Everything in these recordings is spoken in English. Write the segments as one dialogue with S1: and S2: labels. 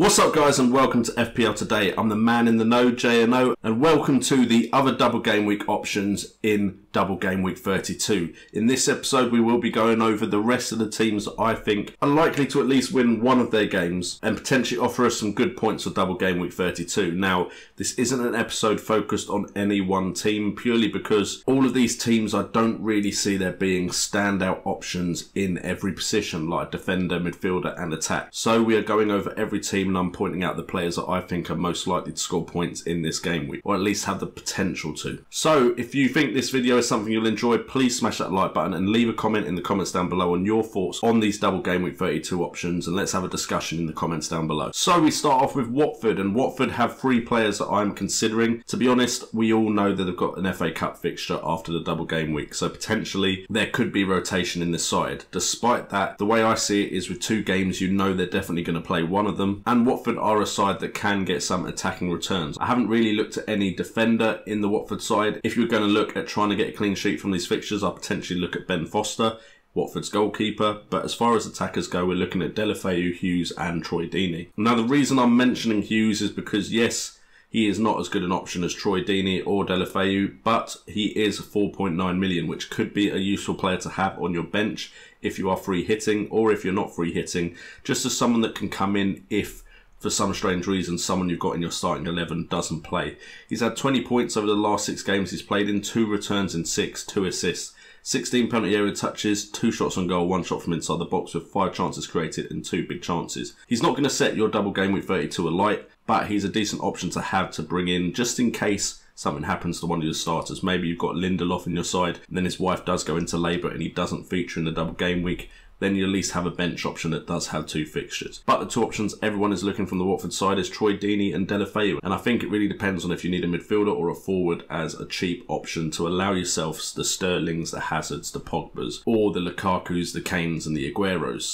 S1: What's up guys and welcome to FPL Today. I'm the man in the know, JNO, and welcome to the other Double Game Week options in Double Game Week 32. In this episode we will be going over the rest of the teams that I think are likely to at least win one of their games and potentially offer us some good points for Double Game Week 32. Now, this isn't an episode focused on any one team purely because all of these teams I don't really see there being standout options in every position like defender, midfielder and attack. So we are going over every team and I'm pointing out the players that I think are most likely to score points in this game week, or at least have the potential to. So if you think this video is something you'll enjoy, please smash that like button and leave a comment in the comments down below on your thoughts on these Double Game Week 32 options, and let's have a discussion in the comments down below. So we start off with Watford, and Watford have three players that I'm considering. To be honest, we all know that they've got an FA Cup fixture after the Double Game Week, so potentially there could be rotation in this side. Despite that, the way I see it is with two games you know they're definitely going to play one of them, and Watford are a side that can get some attacking returns. I haven't really looked at any defender in the Watford side. If you're going to look at trying to get a clean sheet from these fixtures, I'll potentially look at Ben Foster, Watford's goalkeeper, but as far as attackers go, we're looking at Deulofeu, Hughes and Troy Deeney. Now the reason I'm mentioning Hughes is because yes, he is not as good an option as Troy Deeney or Deulofeu, but he is 4.9 million, which could be a useful player to have on your bench if you are free hitting, or if you're not free hitting, just as someone that can come in if for some strange reason someone you've got in your starting 11 doesn't play. He's had 20 points over the last 6 games he's played in, 2 returns in 6, 2 assists, 16 penalty area touches, 2 shots on goal, 1 shot from inside the box with 5 chances created and 2 big chances. He's not going to set your Double Game Week 32 alight, but he's a decent option to have to bring in just in case something happens to one of your starters. Maybe you've got Lindelof in your side and then his wife does go into labour and he doesn't feature in the Double Game Week. Then you at least have a bench option that does have 2 fixtures. But the 2 options everyone is looking from the Watford side is Troy Deeney and Deulofeu. And I think it really depends on if you need a midfielder or a forward as a cheap option to allow yourselves the Sterlings, the Hazards, the Pogbas, or the Lukakus, the Kanes and the Agueros.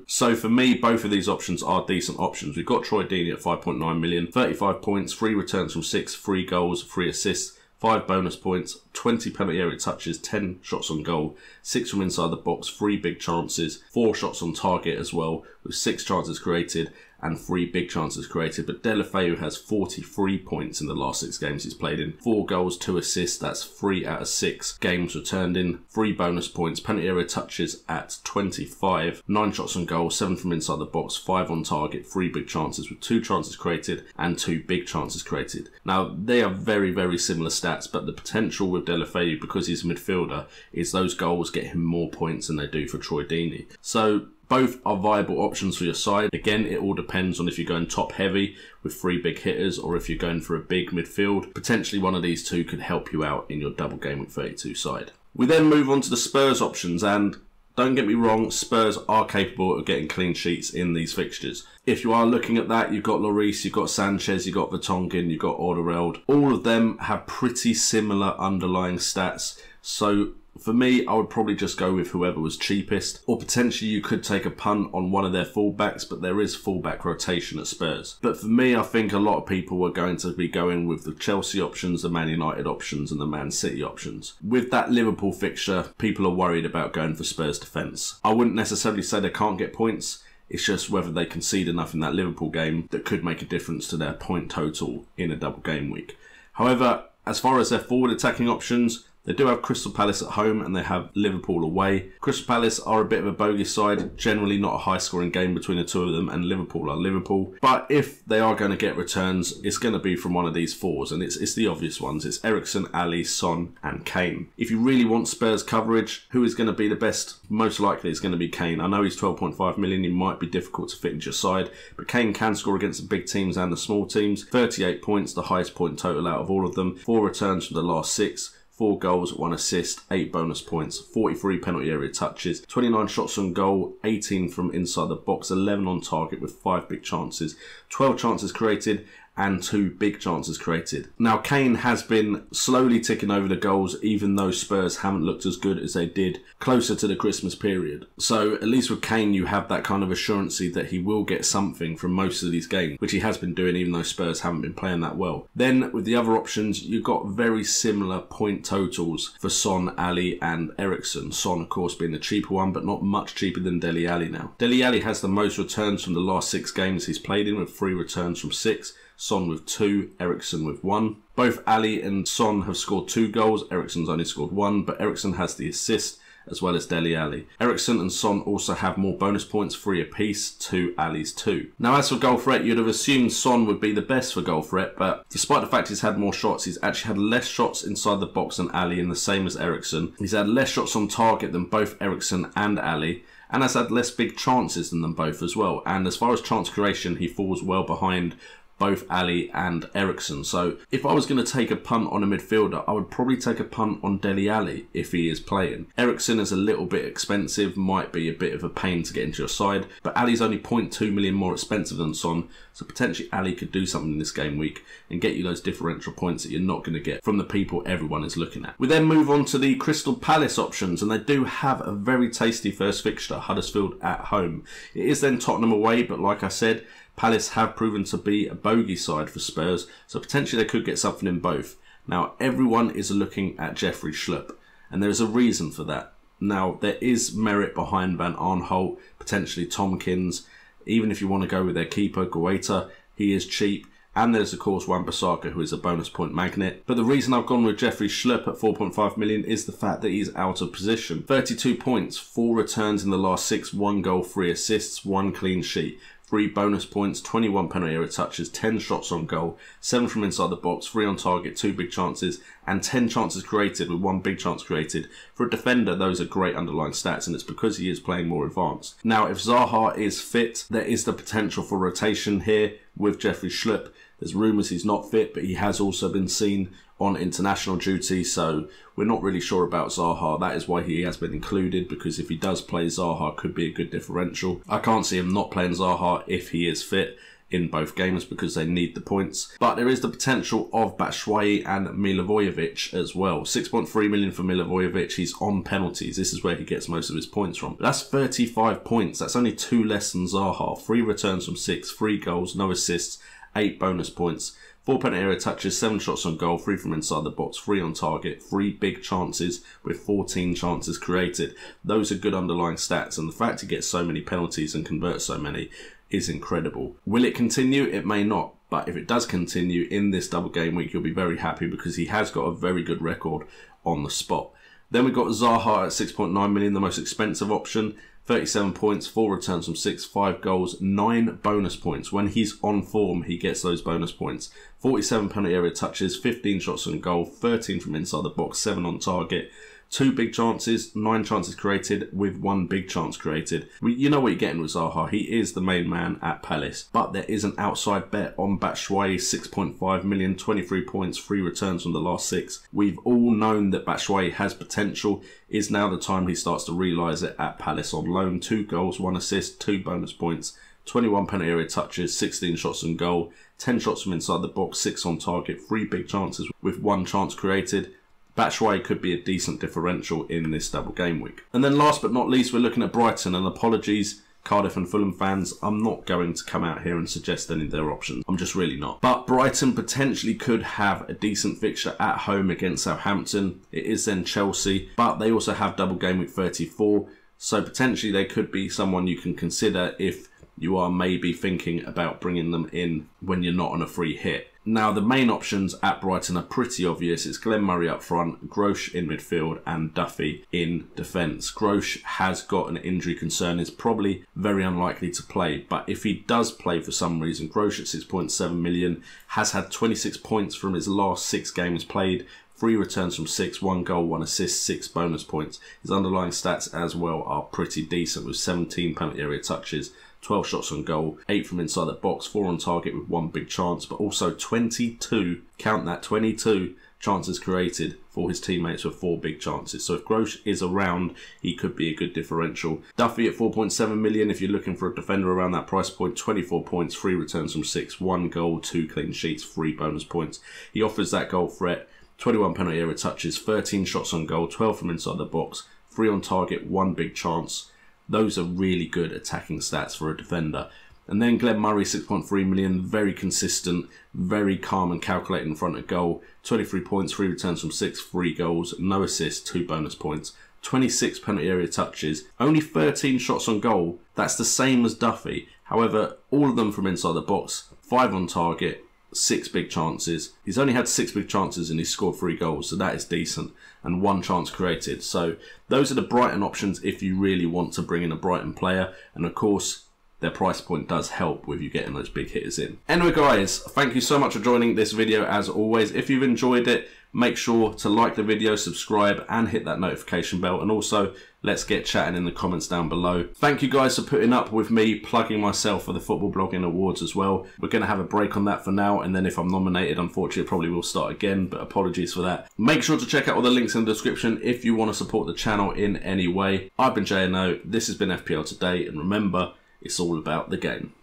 S1: So for me, both of these options are decent options. We've got Troy Deeney at 5.9 million, 35 points, 3 returns from 6, 3 goals, 3 assists, 5 bonus points, 20 penalty area touches, 10 shots on goal, 6 from inside the box, 3 big chances, 4 shots on target as well, with 6 chances created and 3 big chances created. But Deulofeu has 43 points in the last 6 games he's played in, 4 goals, 2 assists, that's 3 out of 6 games returned in, 3 bonus points, penalty area touches at 25, 9 shots on goal, 7 from inside the box, 5 on target, 3 big chances with 2 chances created and 2 big chances created. Now they are very, very similar stats, but the potential with Deulofeu, because he's a midfielder, is those goals get him more points than they do for Troy Deeney. So both are viable options for your side. Again, it all depends on if you're going top heavy with 3 big hitters or if you're going for a big midfield. Potentially one of these 2 could help you out in your Double Game Week 32 side. We then move on to the Spurs options, and don't get me wrong, Spurs are capable of getting clean sheets in these fixtures. If you are looking at that, you've got Lloris, you've got Sanchez, you've got Vertonghen, you've got Alderweireld. All of them have pretty similar underlying stats. So for me, I would probably just go with whoever was cheapest, or potentially you could take a punt on one of their fullbacks, but there is fullback rotation at Spurs. But for me, I think a lot of people are going to be going with the Chelsea options, the Man United options and the Man City options. With that Liverpool fixture, people are worried about going for Spurs defence. I wouldn't necessarily say they can't get points, it's just whether they concede enough in that Liverpool game that could make a difference to their point total in a Double Game Week. However, as far as their forward attacking options, they do have Crystal Palace at home and they have Liverpool away. Crystal Palace are a bit of a bogey side, generally not a high scoring game between the 2 of them, and Liverpool are Liverpool. But if they are going to get returns, it's going to be from one of these 4s, and it's the obvious ones. It's Eriksen, Ali, Son and Kane. If you really want Spurs coverage, who is going to be the best? Most likely it's going to be Kane. I know he's 12.5 million, he might be difficult to fit into your side, but Kane can score against the big teams and the small teams. 38 points, the highest point total out of all of them, 4 returns from the last 6, 4 goals, 1 assist, 8 bonus points, 43 penalty area touches, 29 shots on goal, 18 from inside the box, 11 on target with 5 big chances, 12 chances created and 2 big chances created. Now Kane has been slowly ticking over the goals, even though Spurs haven't looked as good as they did closer to the Christmas period. So at least with Kane you have that kind of assurance that he will get something from most of these games, which he has been doing even though Spurs haven't been playing that well. Then with the other options, you've got very similar point totals for Son, Ali and Eriksen. Son of course being the cheaper one, but not much cheaper than Dele Alli now. Dele Alli has the most returns from the last 6 games he's played in, with 3 returns from 6. Son with 2, Eriksen with 1. Both Ali and Son have scored 2 goals, Eriksen's only scored 1, but Eriksen has the assist as well as Dele Alli. Eriksen and Son also have more bonus points, 3 apiece to Ali's 2. Now as for goal threat, you'd have assumed Son would be the best for goal threat, but despite the fact he's had more shots, he's actually had less shots inside the box than Ali, and the same as Eriksen. He's had less shots on target than both Eriksen and Ali, and has had less big chances than them both as well. And as far as chance creation, he falls well behind both Ali and Eriksen. So if I was going to take a punt on a midfielder, I would probably take a punt on Dele Alli if he is playing. Eriksen is a little bit expensive, might be a bit of a pain to get into your side, but Ali's only 0.2 million more expensive than Son, so potentially Ali could do something in this game week and get you those differential points that you're not going to get from the people everyone is looking at. We then move on to the Crystal Palace options, and they do have a very tasty first fixture, Huddersfield at home. It is then Tottenham away, but like I said, Palace have proven to be a bogey side for Spurs, so potentially they could get something in both. Now, everyone is looking at Jeffrey Schlupp, and there is a reason for that. Now, there is merit behind Van Aanholt, potentially Tompkins, even if you want to go with their keeper, Guaita, he is cheap. And there's of course Wan-Bissaka, who is a bonus point magnet. But the reason I've gone with Jeffrey Schlupp at 4.5 million is the fact that he's out of position. 32 points, 4 returns in the last 6, 1 goal, 3 assists, 1 clean sheet. 3 bonus points, 21 penalty area touches, 10 shots on goal, 7 from inside the box, 3 on target, 2 big chances, and 10 chances created with 1 big chance created. For a defender, those are great underlying stats, and it's because he is playing more advanced. Now, if Zaha is fit, there is the potential for rotation here with Jeffrey Schlupp. There's rumours he's not fit, but he has also been seen on international duty, so we're not really sure about Zaha. That is why he has been included, because if he does play, Zaha could be a good differential. I can't see him not playing Zaha if he is fit in both games, because they need the points. But there is the potential of Batshuayi and Milivojevic as well. 6.3 million for Milivojevic. He's on penalties. This is where he gets most of his points from. But that's 35 points. That's only 2 less than Zaha. 3 returns from 6, 3 goals, no assists, 8 bonus points, 4 penalty area touches, 7 shots on goal, 3 from inside the box, 3 on target, 3 big chances with 14 chances created. Those are good underlying stats, and the fact he gets so many penalties and converts so many is incredible. Will it continue? It may not, but if it does continue in this double game week, you'll be very happy, because he has got a very good record on the spot. Then we've got Zaha at 6.9 million, the most expensive option. 37 points, 4 returns from 6, 5 goals, 9 bonus points. When he's on form, he gets those bonus points. 47 penalty area touches, 15 shots on goal, 13 from inside the box, 7 on target. 2 big chances, 9 chances created with 1 big chance created. You know what you're getting with Zaha. He is the main man at Palace. But there is an outside bet on Batshuayi, 6.5 million, 23 points, 3 returns from the last 6. We've all known that Batshuayi has potential. Is now the time he starts to realise it at Palace on loan. 2 goals, 1 assist, 2 bonus points, 21 penalty area touches, 16 shots on goal, 10 shots from inside the box, 6 on target, 3 big chances with 1 chance created. Batshuayi could be a decent differential in this double game week. And then last but not least, we're looking at Brighton, and apologies Cardiff and Fulham fans, I'm not going to come out here and suggest any of their options. I'm just really not. But Brighton potentially could have a decent fixture at home against Southampton. It is then Chelsea, but they also have double game week 34, so potentially they could be someone you can consider if you are maybe thinking about bringing them in when you're not on a free hit. Now, the main options at Brighton are pretty obvious. It's Glenn Murray up front, Grosh in midfield, and Duffy in defence. Grosh has got an injury concern, is probably very unlikely to play, but if he does play for some reason, Grosh at 6.7 million has had 26 points from his last 6 games played, 3 returns from 6, 1 goal, 1 assist, 6 bonus points. His underlying stats as well are pretty decent, with 17 penalty area touches, 12 shots on goal, 8 from inside the box, 4 on target with 1 big chance, but also 22, count that, 22 chances created for his teammates were 4 big chances. So if Grosh is around, he could be a good differential. Duffy at 4.7 million, if you're looking for a defender around that price point, 24 points, 3 returns from 6, 1 goal, 2 clean sheets, 3 bonus points. He offers that goal threat, 21 penalty area touches, 13 shots on goal, 12 from inside the box, 3 on target, 1 big chance. Those are really good attacking stats for a defender. And then Glenn Murray, 6.3 million, very consistent, very calm and calculated in front of goal. 23 points, 3 returns from 6, 3 goals, no assists, 2 bonus points. 26 penalty area touches, only 13 shots on goal. That's the same as Duffy. However, all of them from inside the box. 5 on target, 6 big chances. He's only had 6 big chances and he's scored 3 goals, so that is decent. And 1 chance created. So those are the Brighton options if you really want to bring in a Brighton player. And of course, their price point does help with you getting those big hitters in. Anyway guys, thank you so much for joining this video as always. If you've enjoyed it, make sure to like the video, subscribe and hit that notification bell. And also, let's get chatting in the comments down below. Thank you guys for putting up with me plugging myself for the Football Blogging Awards as well. We're going to have a break on that for now, and then if I'm nominated, unfortunately, probably will start again, but apologies for that. Make sure to check out all the links in the description if you want to support the channel in any way. I've been JNO, this has been FPL Today, and remember, it's all about the game.